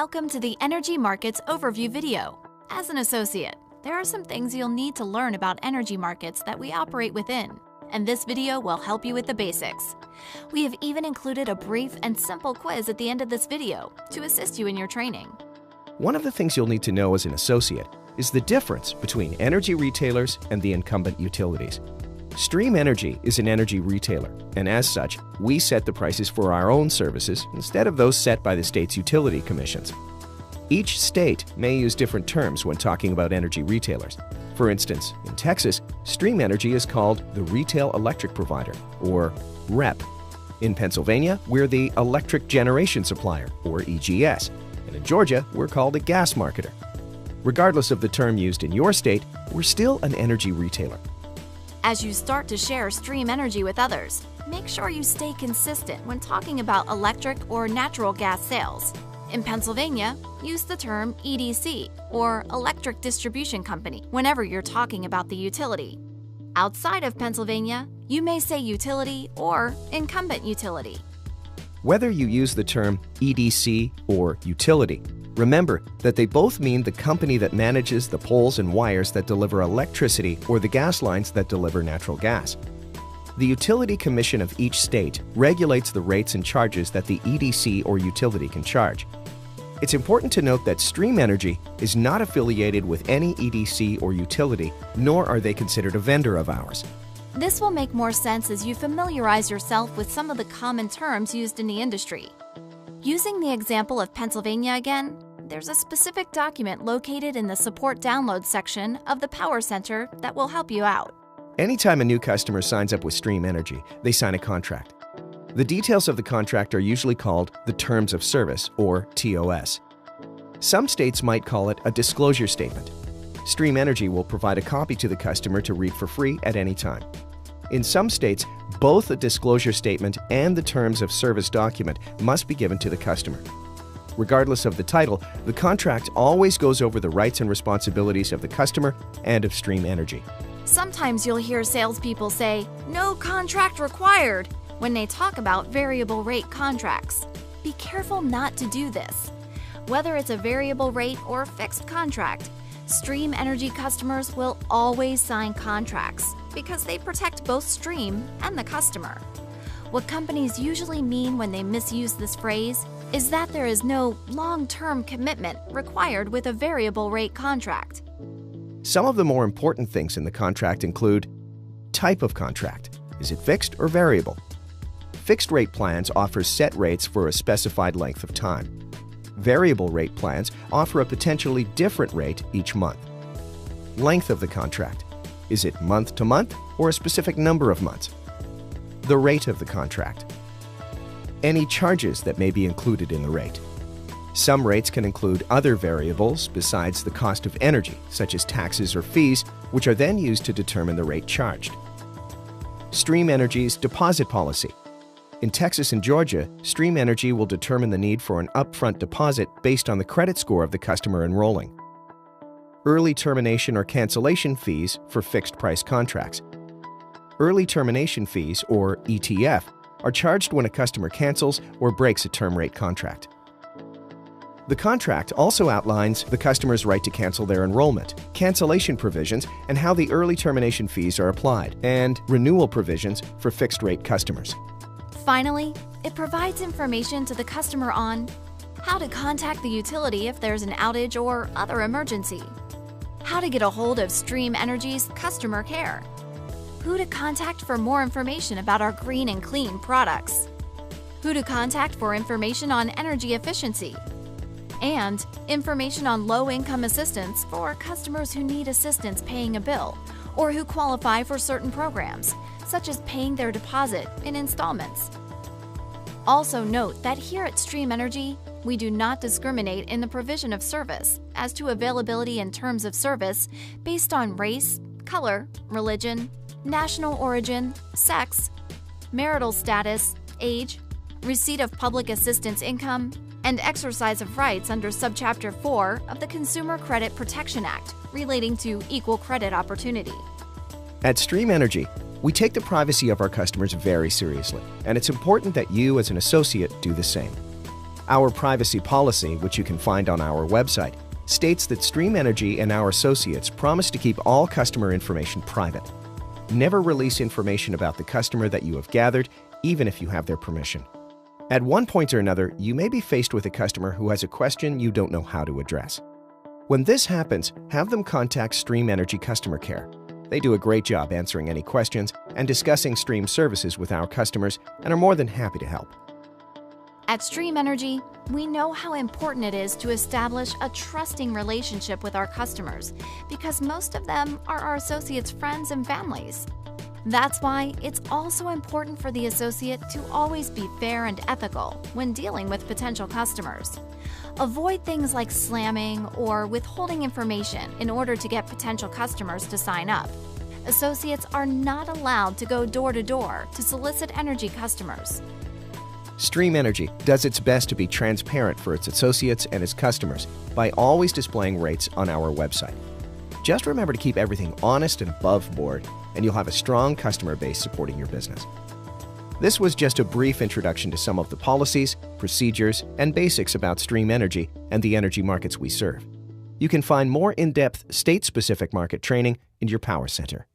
Welcome to the Energy Markets Overview video. As an associate, there are some things you'll need to learn about energy markets that we operate within, and this video will help you with the basics. We have even included a brief and simple quiz at the end of this video to assist you in your training. One of the things you'll need to know as an associate is the difference between energy retailers and the incumbent utilities. Stream Energy is an energy retailer, and as such, we set the prices for our own services instead of those set by the state's utility commissions. Each state may use different terms when talking about energy retailers. For instance, in Texas, Stream Energy is called the Retail Electric Provider, or REP. In Pennsylvania, we're the Electric Generation Supplier, or EGS. And in Georgia, we're called a gas marketer. Regardless of the term used in your state, we're still an energy retailer. As you start to share Stream Energy with others, make sure you stay consistent when talking about electric or natural gas sales. In Pennsylvania, use the term EDC, or Electric Distribution Company, whenever you're talking about the utility. Outside of Pennsylvania, you may say utility or incumbent utility. Whether you use the term EDC or utility, remember that they both mean the company that manages the poles and wires that deliver electricity or the gas lines that deliver natural gas. The Utility Commission of each state regulates the rates and charges that the EDC or utility can charge. It's important to note that Stream Energy is not affiliated with any EDC or utility, nor are they considered a vendor of ours. This will make more sense as you familiarize yourself with some of the common terms used in the industry. Using the example of Pennsylvania again, there's a specific document located in the Support Download section of the Power Center that will help you out. Anytime a new customer signs up with Stream Energy, they sign a contract. The details of the contract are usually called the Terms of Service, or TOS. Some states might call it a disclosure statement. Stream Energy will provide a copy to the customer to read for free at any time. In some states, both the disclosure statement and the Terms of Service document must be given to the customer. Regardless of the title, the contract always goes over the rights and responsibilities of the customer and of Stream Energy. Sometimes you'll hear salespeople say, "No contract required," when they talk about variable rate contracts. Be careful not to do this. Whether it's a variable rate or fixed contract, Stream Energy customers will always sign contracts because they protect both Stream and the customer. What companies usually mean when they misuse this phrase is that there is no long-term commitment required with a variable rate contract. Some of the more important things in the contract include type of contract. Is it fixed or variable? Fixed rate plans offer set rates for a specified length of time. Variable rate plans offer a potentially different rate each month. Length of the contract. Is it month to month or a specific number of months? The rate of the contract. Any charges that may be included in the rate. Some rates can include other variables besides the cost of energy, such as taxes or fees, which are then used to determine the rate charged. Stream Energy's deposit policy. In Texas and Georgia, Stream Energy will determine the need for an upfront deposit based on the credit score of the customer enrolling. Early termination or cancellation fees for fixed-price contracts. Early termination fees, or ETF, are charged when a customer cancels or breaks a term rate contract. The contract also outlines the customer's right to cancel their enrollment, cancellation provisions, and how the early termination fees are applied, and renewal provisions for fixed-rate customers. Finally, it provides information to the customer on how to contact the utility if there's an outage or other emergency, how to get a hold of Stream Energy's customer care, who to contact for more information about our green and clean products, who to contact for information on energy efficiency, and information on low-income assistance for customers who need assistance paying a bill or who qualify for certain programs, such as paying their deposit in installments. Also note that here at Stream Energy, we do not discriminate in the provision of service as to availability and terms of service based on race, color, religion, national origin, sex, marital status, age, receipt of public assistance income, and exercise of rights under Subchapter 4 of the Consumer Credit Protection Act relating to equal credit opportunity. At Stream Energy, we take the privacy of our customers very seriously, and it's important that you as an associate do the same. Our privacy policy, which you can find on our website, states that Stream Energy and our associates promise to keep all customer information private. Never release information about the customer that you have gathered, even if you have their permission. At one point or another, you may be faced with a customer who has a question you don't know how to address. When this happens, have them contact Stream Energy Customer Care. They do a great job answering any questions and discussing Stream services with our customers and are more than happy to help. At Stream Energy, we know how important it is to establish a trusting relationship with our customers because most of them are our associates' friends and families. That's why it's also important for the associate to always be fair and ethical when dealing with potential customers. Avoid things like slamming or withholding information in order to get potential customers to sign up. Associates are not allowed to go door to door to solicit energy customers. Stream Energy does its best to be transparent for its associates and its customers by always displaying rates on our website. Just remember to keep everything honest and above board, and you'll have a strong customer base supporting your business. This was just a brief introduction to some of the policies, procedures, and basics about Stream Energy and the energy markets we serve. You can find more in-depth, state-specific market training in your Power Center.